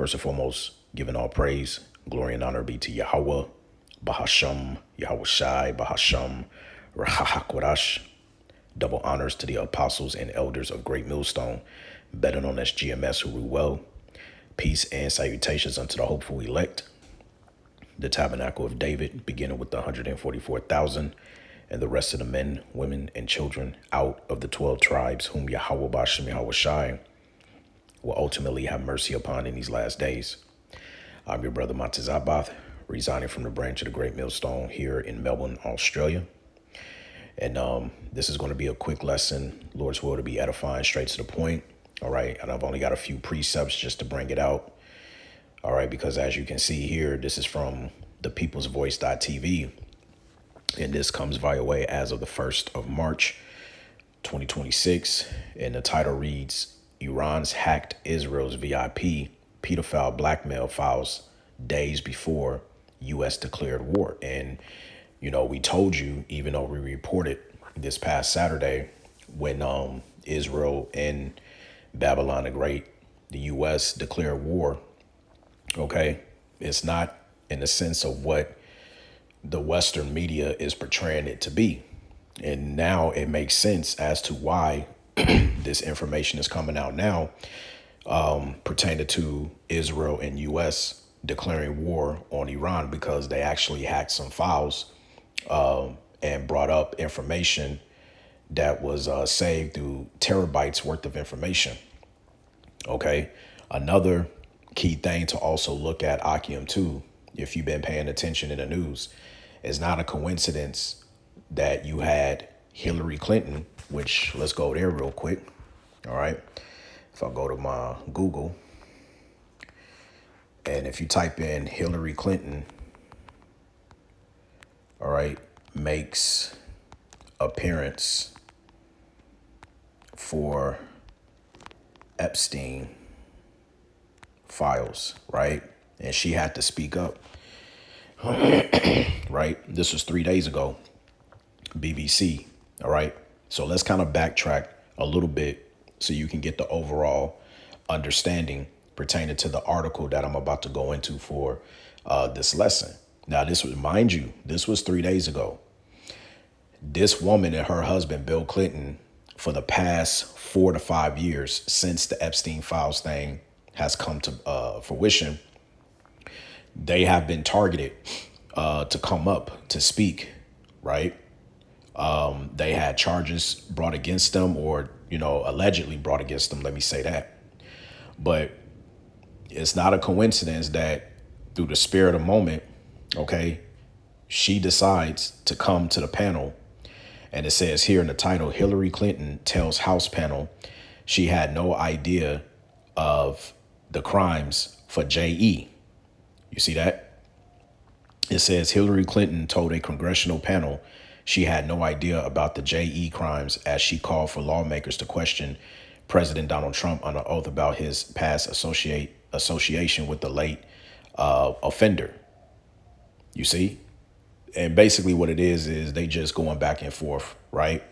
First and foremost, giving all praise, glory, and honor be to Yahweh, Bahasham, Yahweh Shai, Bahasham, Rahahakwadash. Double honors to the apostles and elders of Great Millstone, better known as GMS, who rule well. Peace and salutations unto the hopeful elect, the tabernacle of David, beginning with the 144,000, and the rest of the men, women, and children out of the 12 tribes, whom Yahweh Bashem Yahweh Shai will ultimately have mercy upon in these last days. I'm your brother Montezabath, resigning from the branch of the Great Millstone here in Melbourne, Australia. And this is going to be a quick lesson, Lord's will, to be edifying, straight to the point. All right. And I've only got a few precepts just to bring it out. All right. Because as you can see here, this is from the peoplesvoice.tv. And this comes via way as of the 1st of March, 2026. And the title reads, Iran's hacked Israel's VIP pedophile blackmail files days before U.S. declared war. And you know, we told you, even though we reported this past Saturday when Israel and Babylon the Great, the U.S. declared war. OK, it's not in the sense of what the Western media is portraying it to be. And now it makes sense as to why this information is coming out now pertaining to Israel and U.S. declaring war on Iran, because they actually hacked some files and brought up information that was saved through terabytes worth of information. OK, another key thing to also look at, Akim, too, if you've been paying attention in the news, is not a coincidence that you had Hillary Clinton, which let's go there real quick. All right. If I go to my Google and if you type in Hillary Clinton, all right, makes appearance for Epstein files, right? And she had to speak up, right? This was 3 days ago, BBC, all right? So let's kind of backtrack a little bit so you can get the overall understanding pertaining to the article that I'm about to go into for this lesson. Now, this was, mind you, this was 3 days ago. This woman and her husband, Bill Clinton, for the past 4 to 5 years since the Epstein files thing has come to fruition, they have been targeted to come up to speak, right? They had charges brought against them, or, you know, allegedly brought against them. Let me say that. But it's not a coincidence that through the spirit of the moment, OK, she decides to come to the panel. And it says here in the title, Hillary Clinton tells House panel she had no idea of the crimes for J.E. You see that? It says Hillary Clinton told a congressional panel she had no idea about the J.E. crimes as she called for lawmakers to question President Donald Trump on an oath about his past association with the late offender. You see? And basically what it is they just going back and forth, right?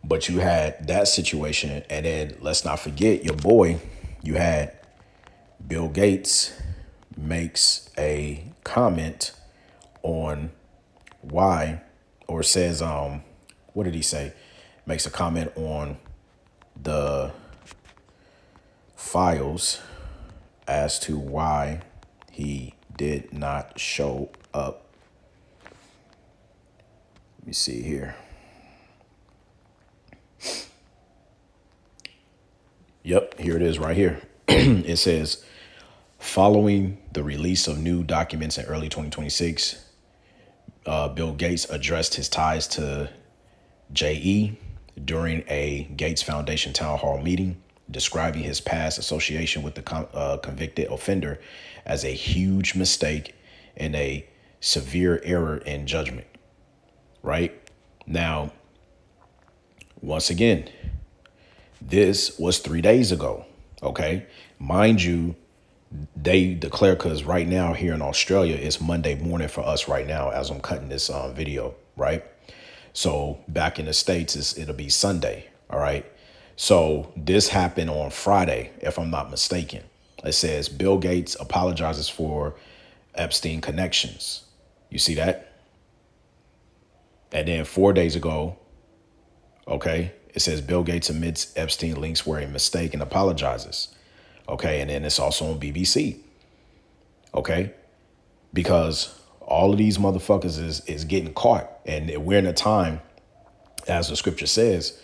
But you had that situation. And then let's not forget your boy, you had Bill Gates makes a comment on why, or says, what did he say? Makes a comment on the files as to why he did not show up. Let me see here. Yep, here it is right here. It says, following the release of new documents in early 2026, Bill Gates addressed his ties to J.E. during a Gates Foundation town hall meeting, describing his past association with the convicted offender as a huge mistake and a severe error in judgment. Right now, once again, this was 3 days ago. OK, mind you, they declare, because right now here in Australia, it's Monday morning for us right now as I'm cutting this video. Right. So back in the States, it'll be Sunday. All right. So this happened on Friday, if I'm not mistaken. It says Bill Gates apologizes for Epstein connections. You see that? And then 4 days ago, okay, it says Bill Gates admits Epstein links were a mistake and apologizes. Okay, and then it's also on BBC. Okay, because all of these motherfuckers is getting caught, and we're in a time, as the scripture says,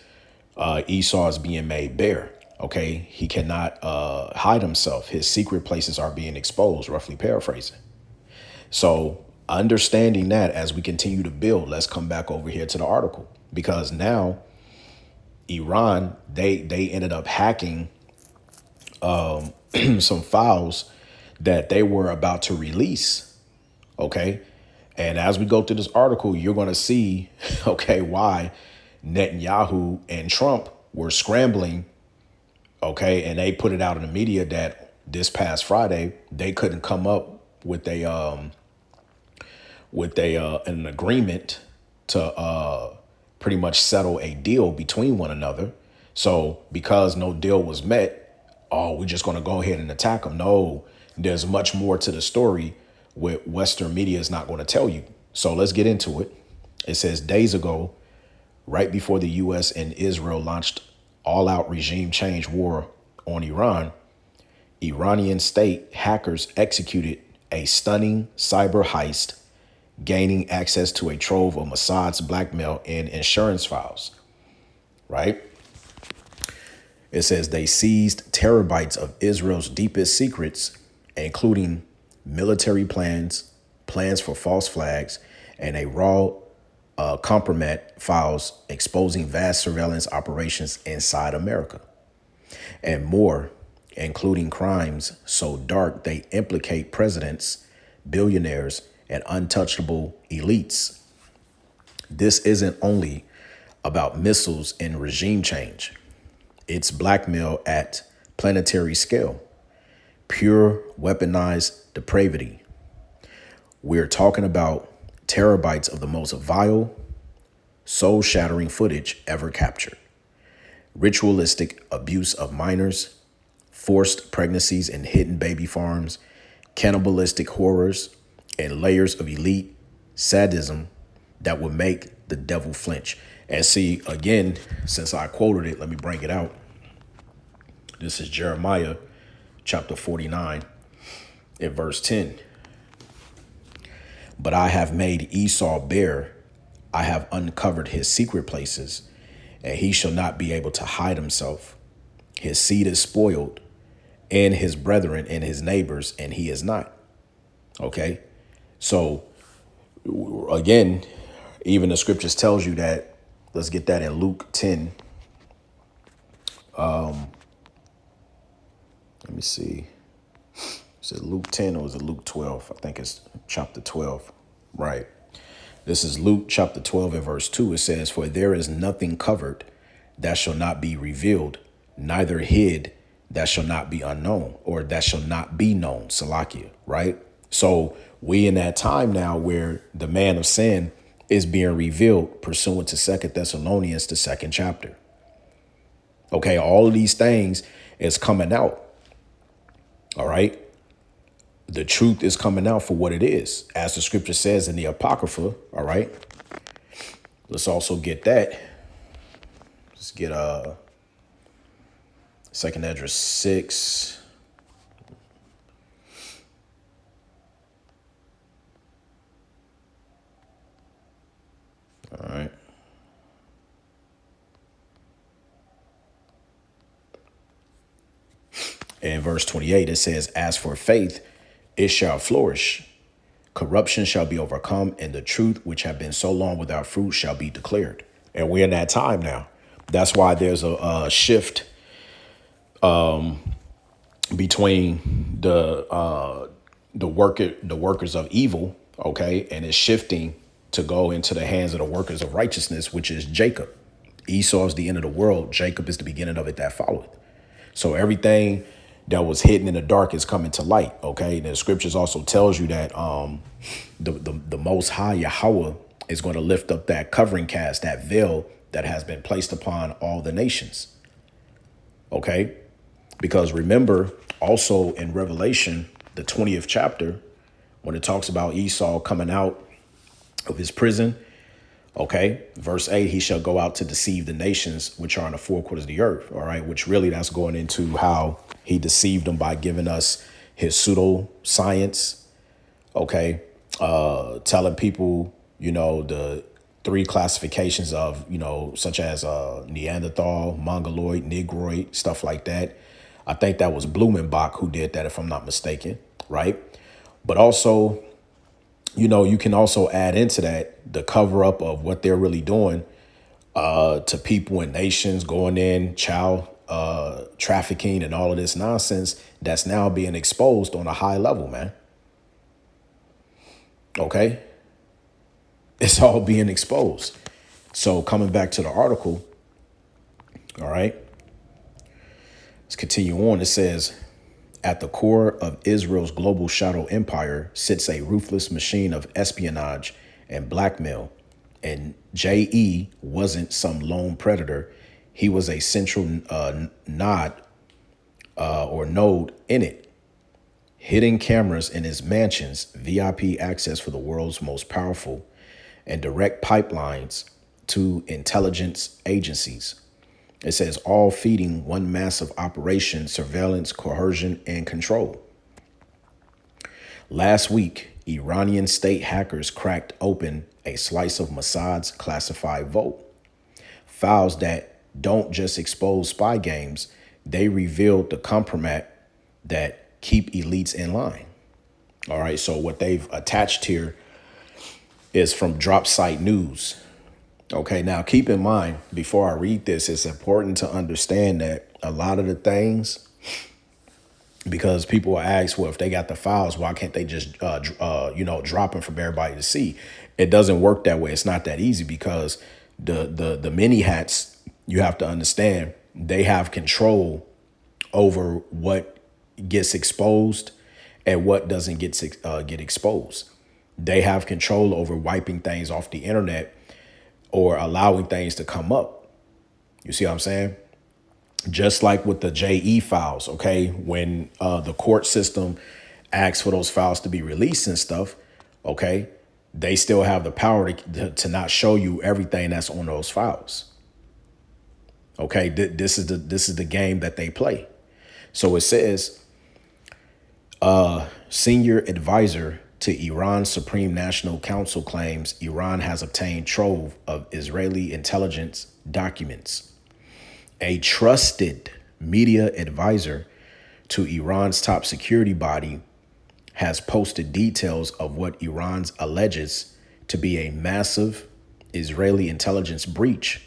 Esau is being made bare. Okay, he cannot hide himself. His secret places are being exposed, roughly paraphrasing. So understanding that as we continue to build, let's come back over here to the article, because now Iran, they ended up hacking some files that they were about to release. Okay. And as we go through this article, you're going to see, okay, why Netanyahu and Trump were scrambling. Okay. And they put it out in the media that this past Friday, they couldn't come up with an agreement to pretty much settle a deal between one another. So because no deal was met, oh, we're just going to go ahead and attack them. No, there's much more to the story what Western media is not going to tell you. So let's get into it. It says days ago, right before the U.S. and Israel launched all-out regime change war on Iran, Iranian state hackers executed a stunning cyber heist, gaining access to a trove of Mossad's blackmail and insurance files, right? It says they seized terabytes of Israel's deepest secrets, including military plans, plans for false flags, and a raw compromat files exposing vast surveillance operations inside America, and more, including crimes so dark they implicate presidents, billionaires, and untouchable elites. This isn't only about missiles and regime change. It's blackmail at planetary scale, pure weaponized depravity. We're talking about terabytes of the most vile, soul-shattering footage ever captured. Ritualistic abuse of minors, forced pregnancies in hidden baby farms, cannibalistic horrors, and layers of elite sadism that would make the devil flinch. And see, again, since I quoted it, let me bring it out. This is Jeremiah chapter 49 in verse 10. But I have made Esau bare. I have uncovered his secret places, and he shall not be able to hide himself. His seed is spoiled, and his brethren and his neighbors, and he is not. Okay. So again, even the scriptures tells you that. Let's get that in Luke 10. Let me see. Is it Luke 10 or is it Luke 12? I think it's chapter 12. Right. This is Luke chapter 12 and verse 2. It says, for there is nothing covered that shall not be revealed, neither hid that shall not be unknown, or that shall not be known. Salakia. Right. So we in that time now where the man of sin is being revealed pursuant to 2 Thessalonians, the 2nd chapter. Okay, all of these things is coming out. All right. The truth is coming out for what it is, as the scripture says in the Apocrypha. All right. Let's also get that. Let's get 2nd Esdras 6. All right. In verse 28, it says, as for faith, it shall flourish. Corruption shall be overcome, and the truth, which have been so long without fruit, shall be declared. And we're in that time now. That's why there's a shift between the workers of evil, okay, and it's shifting to go into the hands of the workers of righteousness, which is Jacob. Esau is the end of the world. Jacob is the beginning of it that followeth. So everything that was hidden in the dark is coming to light. Okay. The scriptures also tells you that the Most High Yahweh is going to lift up that covering cast, that veil that has been placed upon all the nations. Okay. Because remember, also in Revelation, the 20th chapter, when it talks about Esau coming out of his prison, okay, verse 8, he shall go out to deceive the nations which are in the four quarters of the earth. All right, which really that's going into how he deceived them by giving us his pseudo science. Okay, telling people, the three classifications of, such as Neanderthal, Mongoloid, Negroid, stuff like that. I think that was Blumenbach who did that, if I'm not mistaken, right? But also, you can also add into that the cover up of what they're really doing to people and nations, going in, child trafficking and all of this nonsense that's now being exposed on a high level, man. Okay. It's all being exposed. So coming back to the article, all right, let's continue on. It says, at the core of Israel's global shadow empire sits a ruthless machine of espionage and blackmail. And J.E. wasn't some lone predator. He was a central node in it. Hidden cameras in his mansions, VIP access for the world's most powerful, and direct pipelines to intelligence agencies. It says all feeding one massive operation, surveillance, coercion, and control. Last week, Iranian state hackers cracked open a slice of Mossad's classified vault. Files that don't just expose spy games, they revealed the compromat that keep elites in line. All right, so what they've attached here is from Drop Site News. Okay, now keep in mind, before I read this, it's important to understand that a lot of the things, because people ask, well, if they got the files, why can't they just, drop them for everybody to see? It doesn't work that way. It's not that easy because the mini hats, you have to understand, they have control over what gets exposed and what doesn't get exposed. They have control over wiping things off the internet or allowing things to come up. You see what I'm saying? Just like with the JE files, okay? When the court system asks for those files to be released and stuff, okay, they still have the power to not show you everything that's on those files. Okay, this is the game that they play. So it says, senior advisor to Iran's Supreme National Council claims Iran has obtained trove of Israeli intelligence documents. A trusted media advisor to Iran's top security body has posted details of what Iran alleges to be a massive Israeli intelligence breach,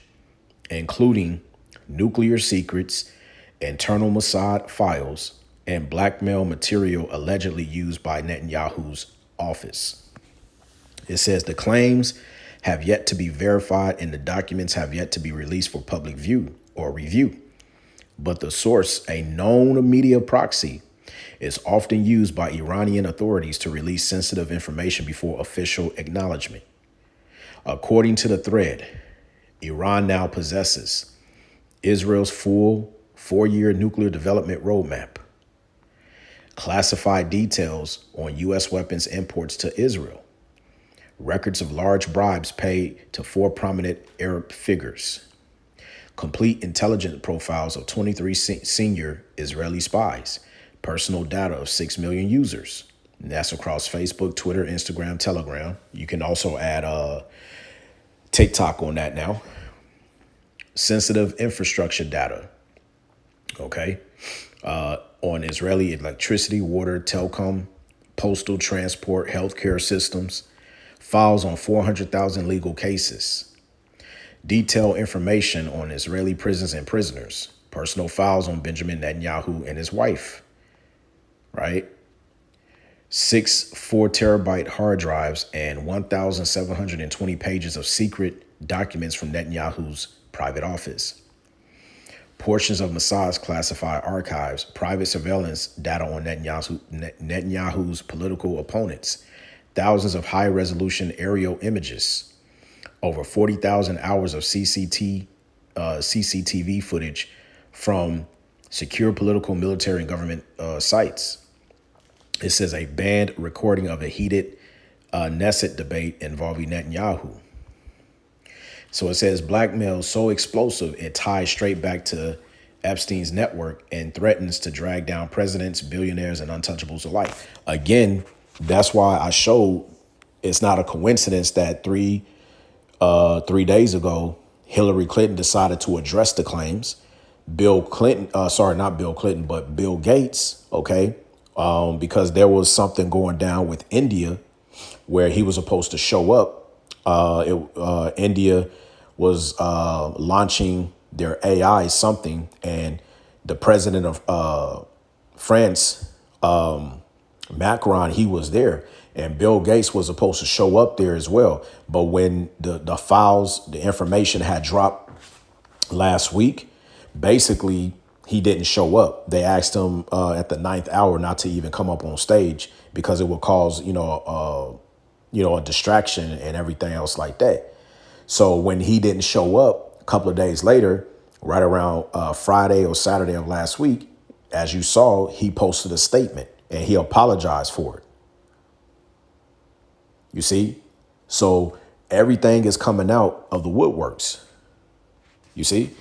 including nuclear secrets, internal Mossad files, and blackmail material allegedly used by Netanyahu's office. It says the claims have yet to be verified and the documents have yet to be released for public view or review. But the source, a known media proxy, is often used by Iranian authorities to release sensitive information before official acknowledgement. According to the thread, Iran now possesses Israel's full 4-year nuclear development roadmap, classified details on U.S. weapons imports to Israel, records of large bribes paid to 4 prominent Arab figures, complete intelligence profiles of 23 senior Israeli spies, personal data of 6 million users. And that's across Facebook, Twitter, Instagram, Telegram. You can also add TikTok on that now. Sensitive infrastructure data, okay, on Israeli electricity, water, telecom, postal, transport, healthcare systems, files on 400,000 legal cases, detailed information on Israeli prisons and prisoners, personal files on Benjamin Netanyahu and his wife, right? 6 4-terabyte hard drives and 1,720 pages of secret documents from Netanyahu's private office. Portions of Mossad's classified archives, private surveillance data on Netanyahu's political opponents, thousands of high-resolution aerial images, over 40,000 hours of CCTV footage from secure political, military, and government sites. It says a banned recording of a heated Knesset debate involving Netanyahu. So it says blackmail so explosive it ties straight back to Epstein's network and threatens to drag down presidents, billionaires, and untouchables alike. Again, that's why I showed it's not a coincidence that 3 days ago, Hillary Clinton decided to address the claims. Bill Clinton, not Bill Clinton, but Bill Gates, okay, because there was something going down with India where he was supposed to show up. India was launching their AI something, and the president of France, Macron, he was there, and Bill Gates was supposed to show up there as well. But when the files, the information had dropped last week, basically he didn't show up. They asked him at the 9th hour not to even come up on stage because it would cause, a distraction and everything else like that. So when he didn't show up a couple of days later, right around Friday or Saturday of last week, as you saw, he posted a statement and he apologized for it. You see? So everything is coming out of the woodworks. You see?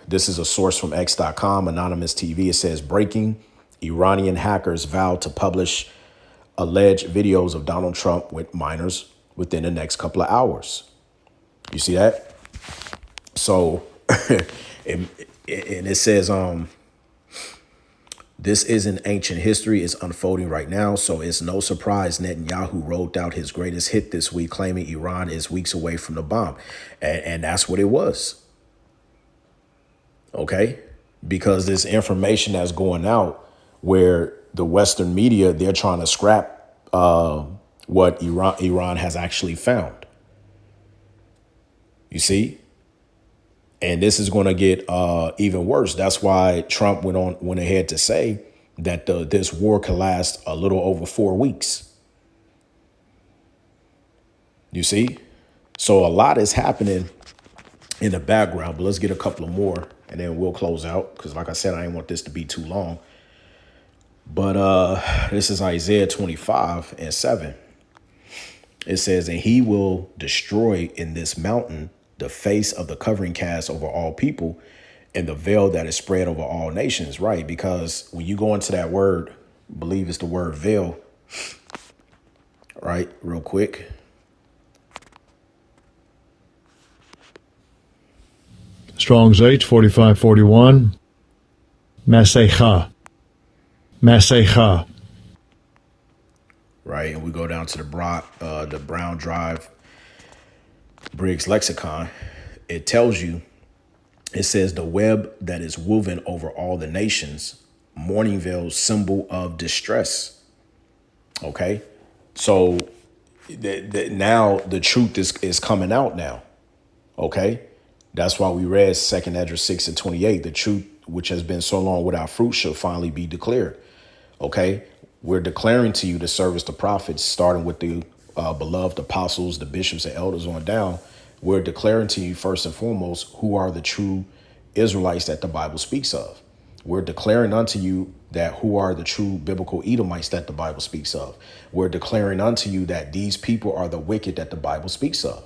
This is a source from X.com, Anonymous TV. It says, breaking: Iranian hackers vow to publish alleged videos of Donald Trump with minors within the next couple of hours. You see that? So, and it says, this isn't ancient history. It's unfolding right now. So it's no surprise Netanyahu rolled out his greatest hit this week, claiming Iran is weeks away from the bomb. And that's what it was. Okay? Because this information that's going out where the Western media, they're trying to scrap what Iran has actually found. You see? And this is going to get even worse. That's why Trump went ahead to say that this war could last a little over 4 weeks. You see? So a lot is happening in the background, but let's get a couple of more and then we'll close out. Because like I said, I didn't want this to be too long. But this is Isaiah 25:7. It says, and he will destroy in this mountain the face of the covering cast over all people and the veil that is spread over all nations. Right. Because when you go into that word, I believe it's the word veil. Right. Real quick. Strong's H 4541. Masecha. Masecha. Right. And we go down to the Brown Drive Briggs lexicon. It tells you, it says the web that is woven over all the nations, mourning veil, symbol of distress. Okay. So now the truth is coming out now. Okay. That's why we read 2nd Esdras 6:28. The truth, which has been so long without fruit, shall finally be declared. Okay. We're declaring to you to service the prophets, starting with the beloved apostles, the bishops and elders on down. We're declaring to you first and foremost who are the true Israelites that the Bible speaks of. We're declaring unto you that who are the true biblical Edomites that the Bible speaks of. We're declaring unto you that these people are the wicked that the Bible speaks of.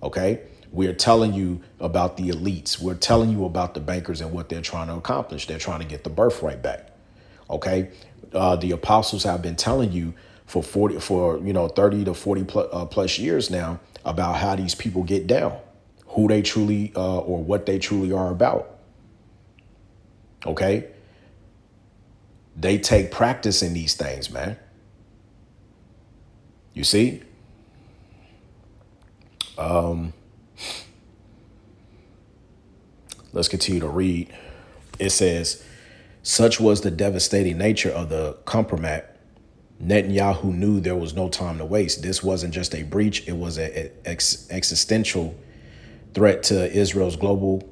Okay. We're telling you about the elites. We're telling you about the bankers and what they're trying to accomplish. They're trying to get the birthright back. Okay. The apostles have been telling you for 30 to 40 plus years now about how these people get down, who they truly or what they truly are about. OK, they take practice in these things, man. You see, let's continue to read. It says, such was the devastating nature of the compromat. Netanyahu knew there was no time to waste. This wasn't just a breach. It was an existential threat to Israel's global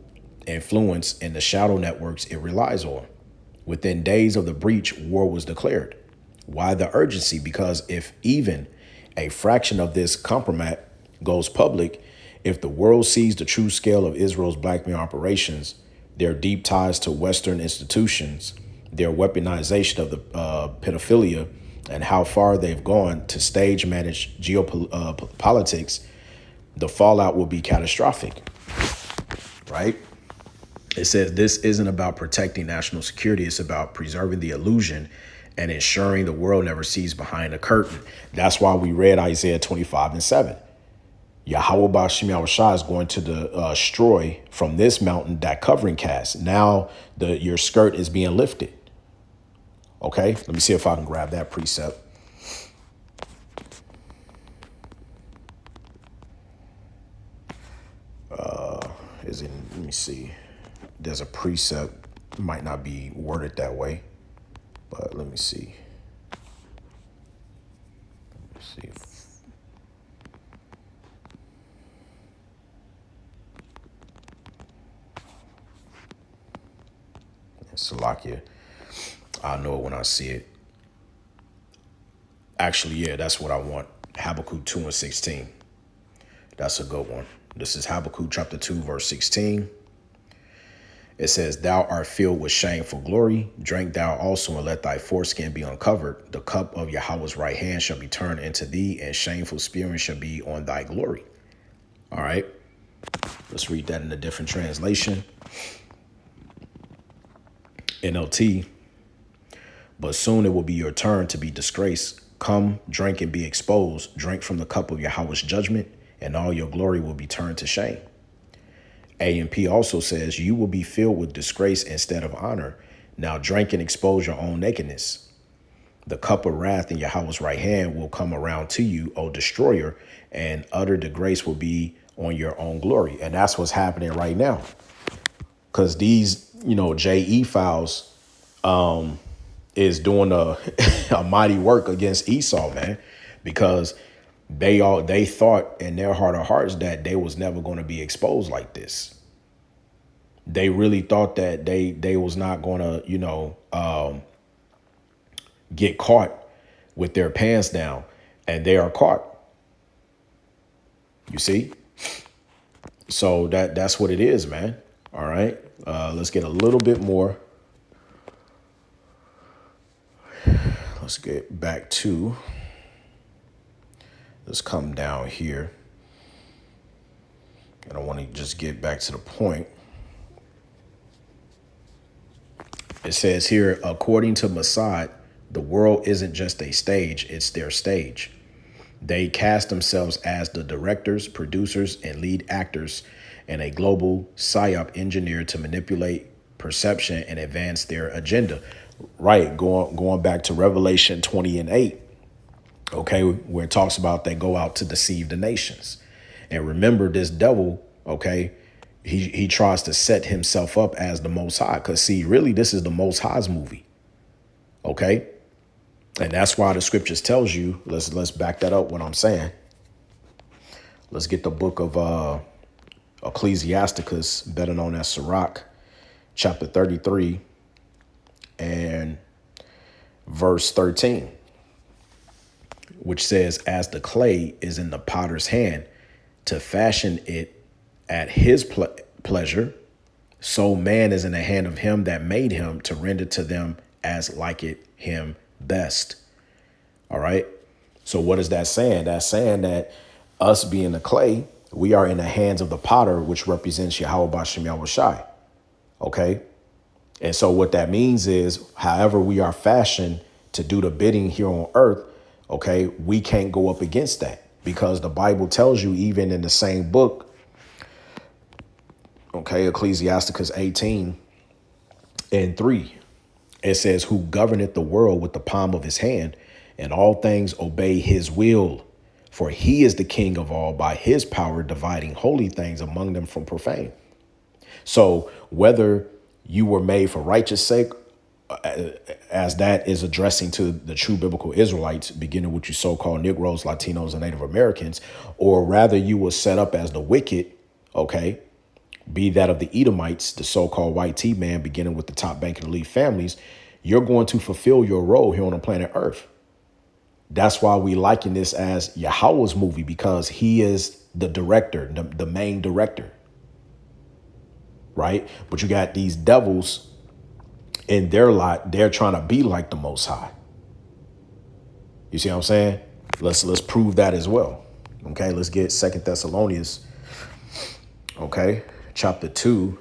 influence and the shadow networks it relies on. Within days of the breach, war was declared. Why the urgency? Because if even a fraction of this compromat goes public, if the world sees the true scale of Israel's blackmail operations, their deep ties to Western institutions, their weaponization of the pedophilia, and how far they've gone to stage manage geopolitics, the fallout will be catastrophic, right? It says this isn't about protecting national security. It's about preserving the illusion and ensuring the world never sees behind the curtain. That's why we read Isaiah 25:7. Yahweh Ba'Shem Yahushua is going to destroy from this mountain that covering cast. Now your skirt is being lifted. Okay, let me see if I can grab that precept. Let me see. There's a precept, might not be worded that way, but let me see. Let's see. Salakia. I'll know it when I see it. Actually, yeah, that's what I want. Habakkuk 2:16. That's a good one. This is Habakkuk chapter 2, verse 16. It says, thou art filled with shameful glory. Drink thou also, and let thy foreskin be uncovered. The cup of Yahweh's right hand shall be turned into thee, and shameful spewing shall be on thy glory. All right. Let's read that in a different translation. NLT. But soon it will be your turn to be disgraced. Come, drink and be exposed. Drink from the cup of Yahweh's judgment, and all your glory will be turned to shame. A&P also says, you will be filled with disgrace instead of honor. Now drink and expose your own nakedness. The cup of wrath in Yahweh's right hand will come around to you, O destroyer, and utter disgrace will be on your own glory. And that's what's happening right now. Because these, JE files is doing a mighty work against Esau, man, because they thought in their heart of hearts that they was never going to be exposed like this. They really thought that they was not going to, get caught with their pants down, and they are caught. You see? So that's what it is, man. All right. Let's get a little bit more. Let's get back to. Let's come down here. And I want to just get back to the point. It says here, according to Mossad, the world isn't just a stage, it's their stage. They cast themselves as the directors, producers, and lead actors in a global psyop engineered to manipulate perception and advance their agenda. Right, going back to Revelation 20:8. Okay, where it talks about they go out to deceive the nations. And remember, this devil, okay, he tries to set himself up as the Most High. Because, see, really, this is the Most High's movie. Okay, and that's why the scriptures tells you, let's back that up what I'm saying. Let's get the book of Ecclesiasticus, better known as Sirach, chapter 33 and verse 13. Which says, as the clay is in the potter's hand to fashion it at his pleasure, so man is in the hand of him that made him to render to them as liketh him best. All right. So what is that saying? That's saying that us being the clay, we are in the hands of the potter, which represents Yahweh Ba'Shem Yahushai. Okay. And so what that means is, however we are fashioned to do the bidding here on earth, okay, we can't go up against that, because the Bible tells you, even in the same book, okay, Ecclesiasticus 18:3, it says, who governeth the world with the palm of his hand, and all things obey his will. For he is the king of all, by his power dividing holy things among them from profane. So whether you were made for righteous sake, as that is addressing to the true biblical Israelites, beginning with you so-called Negroes, Latinos, and Native Americans, or rather you were set up as the wicked, okay, be that of the Edomites, the so-called white T-man, beginning with the top bank and elite families, you're going to fulfill your role here on the planet Earth. That's why we liken this as Yahweh's movie, because he is the director, the main director. right? But you got these devils in their lot. They're trying to be like the Most High. You see what I'm saying? Let's prove that as well. Okay, let's get 2 Thessalonians, okay, chapter 2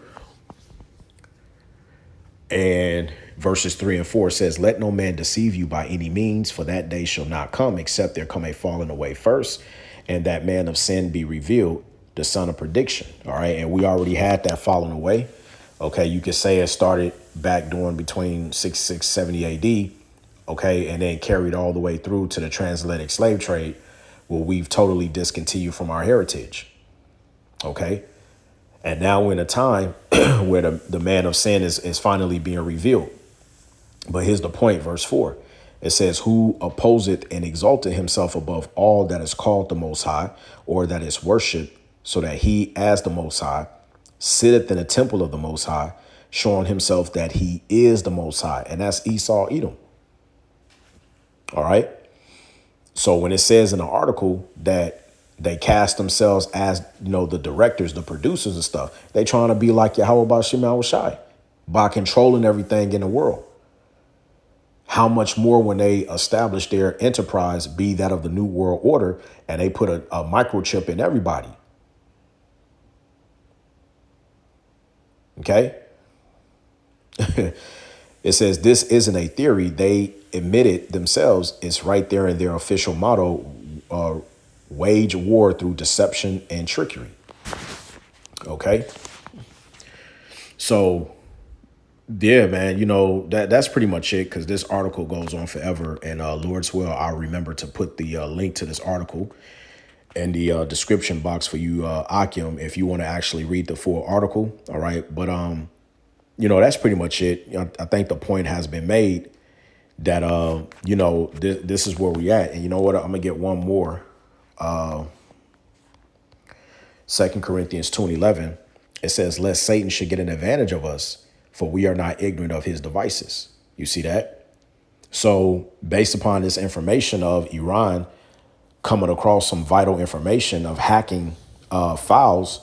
and verses 3 and 4 says, let no man deceive you by any means, for that day shall not come, except there come a falling away first, and that man of sin be revealed, the son of perdition. All right, and we already had that falling away. Okay, you could say it started back during between 6670 AD, okay, and then carried all the way through to the transatlantic slave trade, where we've totally discontinued from our heritage. Okay, and now we're in a time where the man of sin is finally being revealed. But here's the point, verse 4. It says, who opposeth and exalted himself above all that is called the Most High, or that is worshipped, so that he, as the Most High, sitteth in the temple of the Most High, showing himself that he is the Most High. And that's Esau, Edom. All right. So when it says in the article that they cast themselves as, the directors, the producers and stuff, they trying to be like Yahweh Bashim Shai by controlling everything in the world. How much more when they establish their enterprise be that of the New World Order, and they put a microchip in everybody. Okay. It says this isn't a theory. They admit it themselves. It's right there in their official motto, wage war through deception and trickery. Okay. So, yeah, man, that's pretty much it, because this article goes on forever. And Lord's will, I'll remember to put the link to this article in the description box for you, Akim, if you want to actually read the full article. All right. But, that's pretty much it. I think the point has been made that, this is where we at. And you know what? I'm going to get one more. 2 Corinthians 2:11. It says, lest Satan should get an advantage of us, for we are not ignorant of his devices. You see that? So based upon this information of Iran coming across some vital information of hacking files,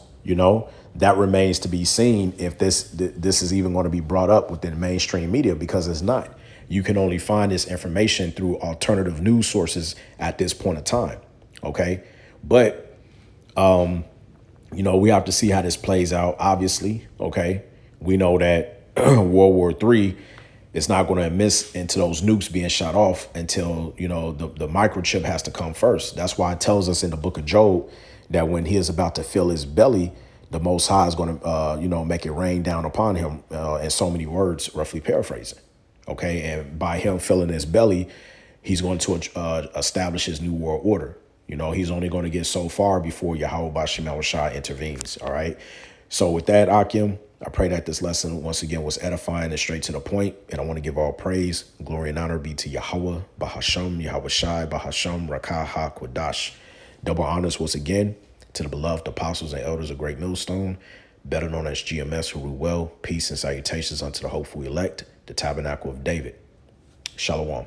that remains to be seen if this is even going to be brought up within mainstream media, because it's not. You can only find this information through alternative news sources at this point in time. OK, but, we have to see how this plays out, obviously. OK, we know that World War III is not going to miss into those nukes being shot off until, the microchip has to come first. That's why it tells us in the book of Job that when he is about to fill his belly, the Most High is going to, make it rain down upon him in so many words, roughly paraphrasing. OK, and by him filling his belly, he's going to establish his new world order. He's only going to get so far before Yahweh Bashim Shai intervenes. All right. So with that, Akim, I pray that this lesson once again was edifying and straight to the point. And I want to give all praise, glory, and honor be to Yahweh, Bahasham, Yahweh Shai, Bahasham, Rakah, HaKodash. Double honors once again to the beloved apostles and elders of Great Millstone, better known as GMS, who rule well. Peace and salutations unto the hopeful elect, the tabernacle of David. Shalom.